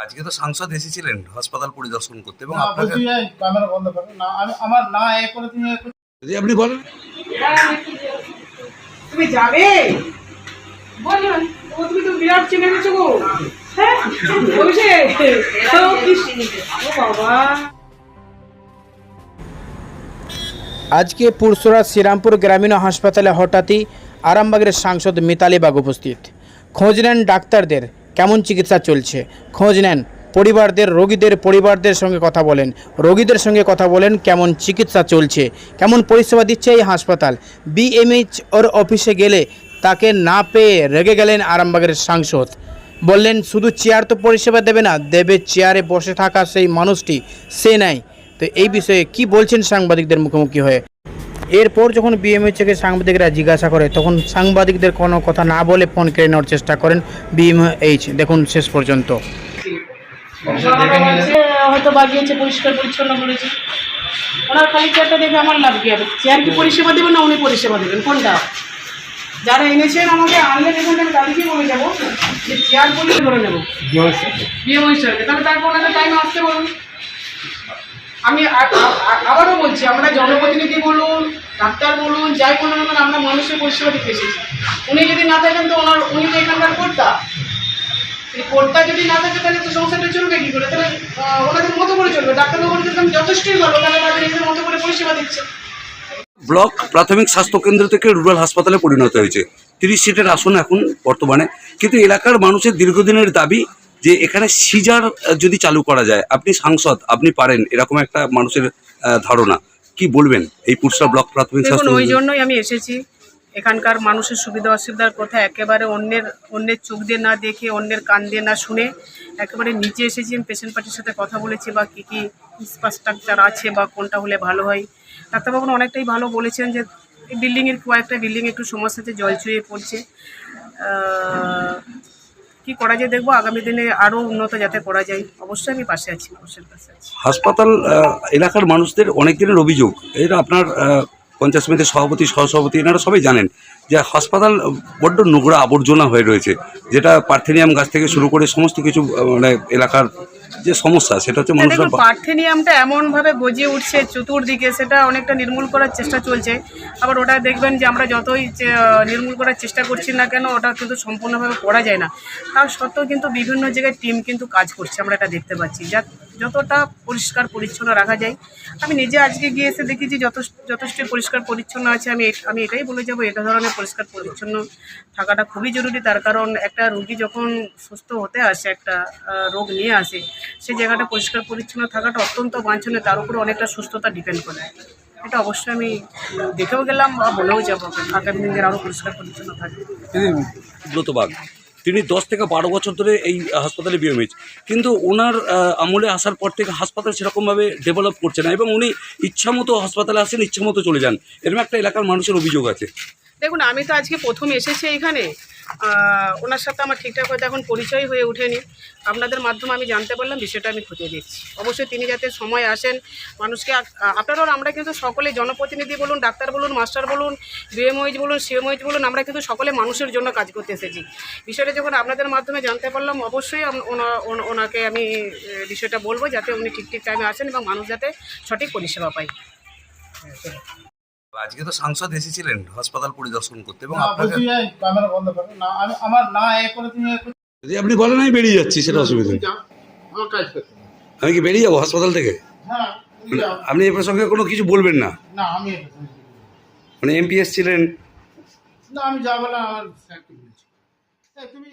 আজকে তো সাংসদ এসেছিলেন হাসপাতাল পরিদর্শন করতে এবং না আপনাকে বলছি এই ক্যামেরা বন্ধ করো না আমার না এ করে তুমি যদি আপনি বলেন তুমি যাবে বলুন ও তুমি তো বিরাট চিনে গেছো গো হ্যাঁ অভিষেক ও বাবা আজকে পুরসরা শ্রীরামপুর গ্রামীণ হাসপাতালে হঠাৎই আরামবাগের সাংসদ মিতালি বাগ উপস্থিত। খোঁজ নেন ডাক্তারদের কেমন চিকিৎসা চলছে, খোঁজ নেন পরিবারদের, রোগীদের পরিবারদের সঙ্গে কথা বলেন, রোগীদের সঙ্গে কথা বলেন কেমন চিকিৎসা চলছে, কেমন পরিষেবা দিচ্ছে এই হাসপাতাল। বিএমএইচ ওর অফিসে গেলে তাকে না পেয়ে রেগে গেলেন আরামবাগের সাংসদ। বললেন শুধু চেয়ার তো পরিষেবা দেবে না, দেবে চেয়ারে বসে থাকা সেই মানুষটি, সে নাই। তো এই বিষয়ে কি বলছেন সাংবাদিকদের মুখোমুখি হয়ে। এরপর যখন বিএমএইচকে সাংবাদিকরা জিজ্ঞাসা করে তখন সাংবাদিকদের কোনো কথা না বলে ফোন কেড়ে নেওয়ার চেষ্টা করেন বিএমএইচ। দেখুন শেষ পর্যন্ত। হয়তো বাগিয়েছে, পরিষ্কার পরিচ্ছন্ন করেছে। ওনার খালি চেয়ারটা দেখে আমার লাভ কি হবে? চেয়ার কি পরিষেবা দেবেন না উনি পরিষেবা দেবেন? কোনটা? যারা এনেছেন আমাকে আনলেন এখান থেকে তাদেরকেই বলে যাবো যে চেয়ার বলে ধরে নেবো বিএমওই স্যারকে, তাহলে তারপর ওনাদের টাইমে আসতে বলুন। আমি আবারও বলছি, আমরা জনপ্রতিনিধি বলুন, ডাক্তার বলুন, যাই বলুন না, আমরা মানুষের পরিষেবা দিতে এসেছি। উনি যদি না থাকেন তো উনি তো এখানকার কর্তা। কর্তা যদি না থাকে তাহলে তো সংসারটা চলবে কী করে? তাহলে ওনাদের মতো করে চলবে। ডাক্তারবাবুর কিন্তু যথেষ্টই ভালো, তাহলে তাদের নিজের মতো করে পরিষেবা দিচ্ছে। ব্লক প্রাথমিক স্বাস্থ্য কেন্দ্র থেকে রুরাল হাসপাতালে পরিণত হয়েছে। 30 সিটের আসন এখন বর্তমানে, কিন্তু এলাকার মানুষের দীর্ঘদিনের দাবি যে এখানে সিজার যদি চালু করা যায়। আপনি সাংসদ, আপনি পারেন, এরকম একটা মানুষের ধারণা। কি বলবেন এই পুরসরা ব্লক প্রাথমিক স্বাস্থ্য? ওই জন্যই আমি এসেছি। এখানকার মানুষের সুবিধা অসুবিধার কথা একেবারে অন্যের চোখ দিয়ে না দেখে, অন্যের কান দিয়ে না শুনে একেবারে নিচে এসেছি। আমি পেশেন্ট পার্টির সাথে কথা বলেছি বা কী কী ইনফ্রাস্ট্রাকচার আছে বা কোনটা হলে ভালো হয়। ডাক্তারবাবু অনেকটাই ভালো বলেছেন যে এই বিল্ডিংয়ের কয়েকটা বিল্ডিং একটু সমস্যাতে জল চুয়ে পড়ছে। কি করা যায় দেখবো, আগামী দিনে আরও উন্নত যাতে করা যায়। অবশ্যই আমি পাশে আছি, মানুষের পাশে আছি। হাসপাতাল এলাকার মানুষদের অনেক দিনের অভিযোগ, এটা আপনার পঞ্চায়েত সমিতির সভাপতি, সহসভাপতি, এনারা সবাই জানেন যে হাসপাতাল বড্ড নোংরা আবর্জনা হয়ে রয়েছে, যেটা পার্থেনিয়াম গাছ থেকে শুরু করে সমস্ত কিছু মানে এলাকার যে সমস্যা সেটা হচ্ছে মানুষরা। পার্থেনিয়ামটা এমনভাবে গজিয়ে উঠছে চতুর্দিকে, সেটা অনেকটা নির্মূল করার চেষ্টা চলছে। আবার ওটা দেখবেন যে আমরা যতই নির্মূল করার চেষ্টা করছি না কেন, ওটা কিন্তু সম্পূর্ণভাবে করা যায় না। তার সত্ত্বেও কিন্তু বিভিন্ন জায়গায় টিম কিন্তু কাজ করছে, আমরা এটা দেখতে পাচ্ছি। যতটা পরিষ্কার পরিচ্ছন্ন রাখা যায়। আমি নিজে আজকে গিয়ে এসে দেখেছি যথেষ্ট পরিষ্কার পরিচ্ছন্ন আছে। আমি এটাই বলে যাবো, এটা ধরনের পরিষ্কার পরিচ্ছন্ন থাকাটা খুবই জরুরি। তার কারণ একটা রোগী যখন সুস্থ হতে আসে, একটা রোগ নিয়ে আসে, সেই জায়গাটা পরিষ্কার পরিচ্ছন্ন থাকাটা অত্যন্ত বাঞ্ছনীয়। তার উপরে অনেকটা সুস্থতা ডিপেন্ড করে। এটা অবশ্যই আমি দেখেও গেলাম বা বলেও যাবো, আগামী দিনের আরও পরিষ্কার পরিচ্ছন্ন থাকবে। সুব্রত বাগ, তিনি 10 থেকে 12 বছর ধরে এই হাসপাতালে বিএমএইচ, কিন্তু ওনার আমলে আসার পর থেকে হাসপাতাল সেরকমভাবে ডেভেলপ করছে না এবং উনি ইচ্ছামতো হাসপাতালে আসেন, ইচ্ছামতো চলে যান। এরকম একটা এলাকার মানুষের অভিযোগ আছে। দেখুন, আমি তো আজকে প্রথম এসেছি এইখানে। ওনার সাথে আমার ঠিকঠাক হয়তো এখন পরিচয় হয়ে ওঠেনি। আপনাদের মাধ্যমে আমি জানতে পারলাম, বিষয়টা আমি খতিয়ে দেখছি। অবশ্যই তিনি যাতে সময় আসেন মানুষকে, আপনারাও, আমরা কিন্তু সকলে জনপ্রতিনিধি বলুন, ডাক্তার বলুন, মাস্টার বলুন, বিএমওইচ বলুন, সিএমওইচ বলুন, আমরা কিন্তু সকলে মানুষের জন্য কাজ করতে এসেছি। বিষয়টা যখন আপনাদের মাধ্যমে জানতে পারলাম, অবশ্যই ওনাকে আমি বিষয়টা বলবো যাতে উনি ঠিক টাইমে আসেন এবং মানুষ যাতে সঠিক পরিষেবা পায়। আজকে তো সাংসদ এসেছিলেন হাসপাতাল পরিদর্শন করতে এবং না আপনাকে বলছি এই ক্যামেরা বন্ধ করো না আমার না এ করে তুমি যদি আপনি বলেন আমি বেরিয়ে যাচ্ছি, সেটা অসুবিধা নেই। আমার কাজ করতে হবে। আমি কি বেরিয়ে যাবো হাসপাতাল থেকে? হ্যাঁ আপনি এ প্রসঙ্গে কোনো কিছু বলবেন না? না আমি মানে এমপি এসেছিলেন। না আমি যাবো না, আমার তুমি